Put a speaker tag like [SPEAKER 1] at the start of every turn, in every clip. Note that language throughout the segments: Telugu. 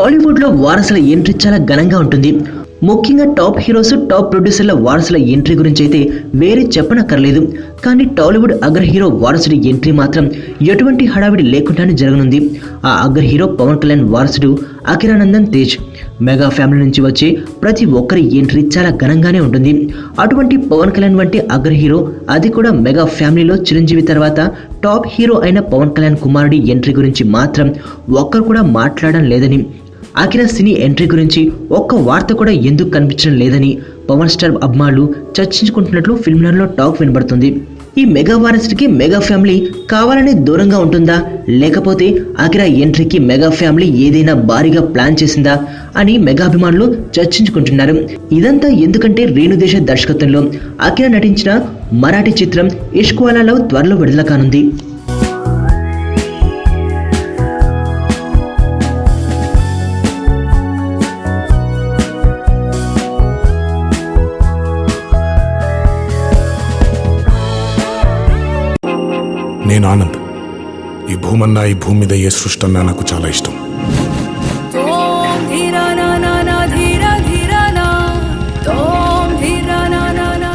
[SPEAKER 1] టాలీవుడ్ లో వారసుల ఎంట్రీ చాలా ఘనంగా ఉంటుంది. ముఖ్యంగా టాప్ హీరోస్, టాప్ ప్రొడ్యూసర్ల వారసుల ఎంట్రీ గురించి అయితే వేరే చెప్పనక్కర్లేదు. కానీ టాలీవుడ్ అగ్ర హీరో వారసుడి ఎంట్రీ మాత్రం ఎటువంటి హడావిడి లేకుండానే జరగనుంది. ఆ అగ్ర హీరో పవన్ కళ్యాణ్ వారసుడు అకిరానందన్ తేజ్. మెగా ఫ్యామిలీ నుంచి వచ్చే ప్రతి ఒక్కరి ఎంట్రీ చాలా ఘనంగానే ఉంటుంది. అటువంటి పవన్ కళ్యాణ్ వంటి అగ్ర హీరో, అది కూడా మెగా ఫ్యామిలీలో చిరంజీవి తర్వాత టాప్ హీరో అయిన పవన్ కళ్యాణ్ కుమారుడి ఎంట్రీ గురించి మాత్రం ఒక్కరు కూడా మాట్లాడడం లేదని, అఖిల సినీ ఎంట్రీ గురించి ఒక్క వార్త కూడా ఎందుకు కనిపించడం లేదని పవర్ స్టార్ అభిమానులు చర్చించుకుంటున్నట్లు ఫిల్మ్నర్లో టాక్ వినబడుతుంది. ఈ మెగా వారసుడికి మెగా ఫ్యామిలీ కావాలనే దూరంగా ఉంటుందా, లేకపోతే అఖిల ఎంట్రీకి మెగా ఫ్యామిలీ ఏదైనా భారీగా ప్లాన్ చేసిందా అని మెగా అభిమానులు చర్చించుకుంటున్నారు. ఇదంతా ఎందుకంటే రేణుదేశ దర్శకత్వంలో అఖిల నటించిన మరాఠీ చిత్రం ఇష్క్ వాలా లవ్ త్వరలో విడుదల కానుంది.
[SPEAKER 2] నేను ఆనంద్. ఈ భూమన్నా, ఈ భూమి మీద ఏ సృష్టి అన్నా నాకు చాలా ఇష్టం.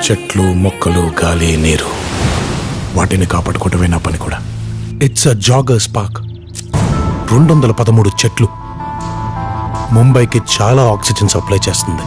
[SPEAKER 2] చెట్లు, మొక్కలు, గాలి, నీరు, వాటిని కాపాడుకోవటమే నా పని కూడా. It's a joggers park. 213 చెట్లు ముంబైకి చాలా ఆక్సిజన్ సప్లై చేస్తుంది.